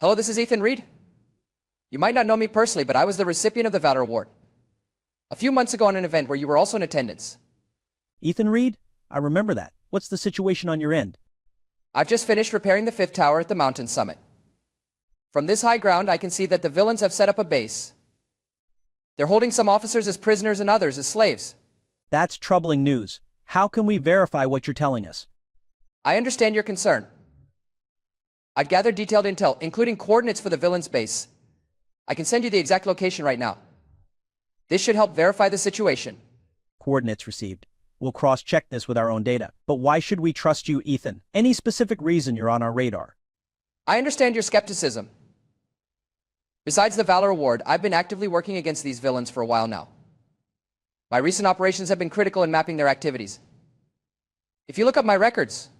Hello, this is Ethan Reed. You might not know me personally, but I was the recipient of the Valor Award a few months ago on an event where you were also in attendance. Ethan Reed? I remember that. What's the situation on your end? I've just finished repairing the 5th tower at the mountain summit. From this high ground, I can see that the villains have set up a base. They're holding some officers as prisoners and others as slaves. That's troubling news. How can we verify what you're telling us? I understand your concern. I've gathered detailed intel, including coordinates for the villain's base. I can send you the exact location right now. This should help verify the situation. Coordinates received. We'll cross-check this with our own data. But why should we trust you, Ethan? Any specific reason you're on our radar? I understand your skepticism. Besides the Valor Award, I've been actively working against these villains for a while now. My recent operations have been critical in mapping their activities. If you look up my records,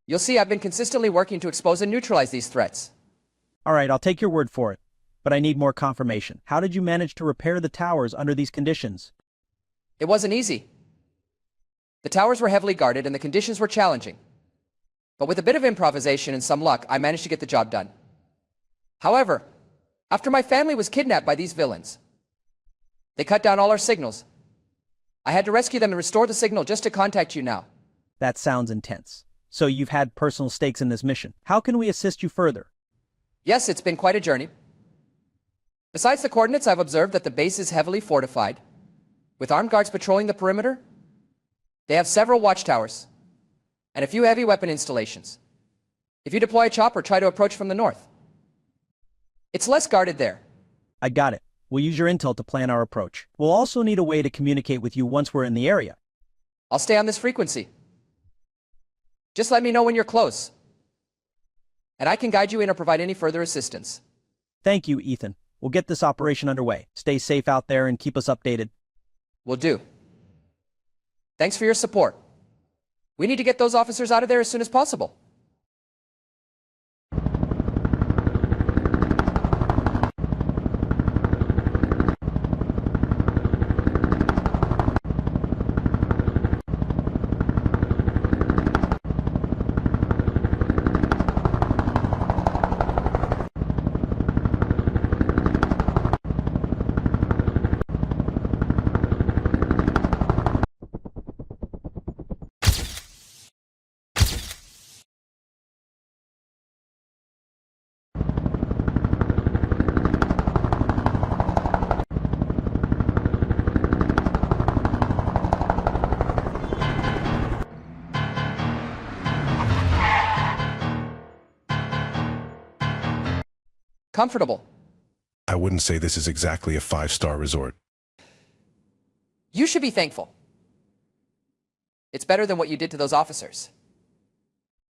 you'll see I've been consistently working to expose and neutralize these threats. All right, I'll take your word for it. But I need more confirmation. How did you manage to repair the towers under these conditions? It wasn't easy. The towers were heavily guarded and the conditions were challenging. But with a bit of improvisation and some luck, I managed to get the job done. However, after my family was kidnapped by these villains, they cut down all our signals. I had to rescue them and restore the signal just to contact you now. That sounds intense. So you've had personal stakes in this mission. How can we assist you further? Yes, it's been quite a journey. Besides the coordinates, I've observed that the base is heavily fortified, with armed guards patrolling the perimeter. They have several watchtowers, and a few heavy weapon installations. If you deploy a chopper, try to approach from the north. It's less guarded there. I got it. We'll use your intel to plan our approach. We'll also need a way to communicate with you once we're in the area. I'll stay on this frequency. Just let me know when you're close, and I can guide you in or provide any further assistance. Thank you, Ethan. We'll get this operation underway. Stay safe out there and keep us updated. Will do. Thanks for your support. We need to get those officers out of there as soon as possible. Comfortable. I wouldn't say this is exactly a 5-star resort. You should be thankful. It's better than what you did to those officers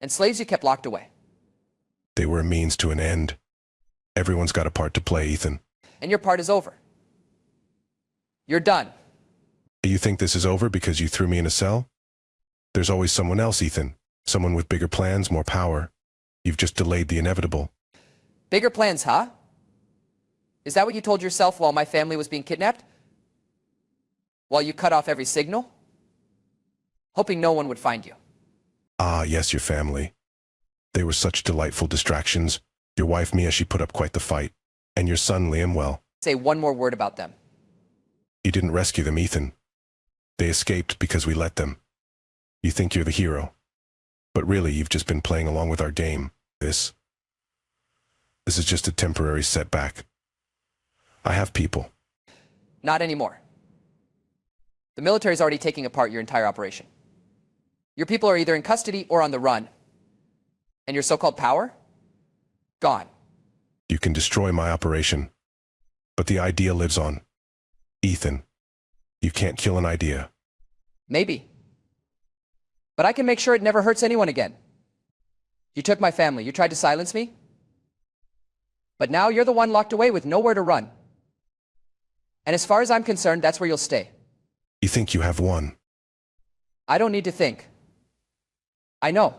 and slaves you kept locked away. They were a means to an end. Everyone's got a part to play, Ethan. And your part is over. You're done. You think this is over because you threw me in a cell? There's always someone else, Ethan. Someone with bigger plans, more power. You've just delayed the inevitable. Bigger plans, huh? Is that what you told yourself while my family was being kidnapped? While you cut off every signal? Hoping no one would find you. Ah, yes, your family. They were such delightful distractions. Your wife, Mia, she put up quite the fight. And your son, Liam, well. Say one more word about them. You didn't rescue them, Ethan. They escaped because we let them. You think you're the hero. But really, you've just been playing along with our game. This is just a temporary setback. I have people. Not anymore. The military's already taking apart your entire operation. Your people are either in custody or on the run. And your so-called power? Gone. You can destroy my operation. But the idea lives on. Ethan, you can't kill an idea. Maybe. But I can make sure it never hurts anyone again. You took my family. You tried to silence me. But now you're the one locked away with nowhere to run. And as far as I'm concerned, that's where you'll stay. You think you have won? I don't need to think. I know.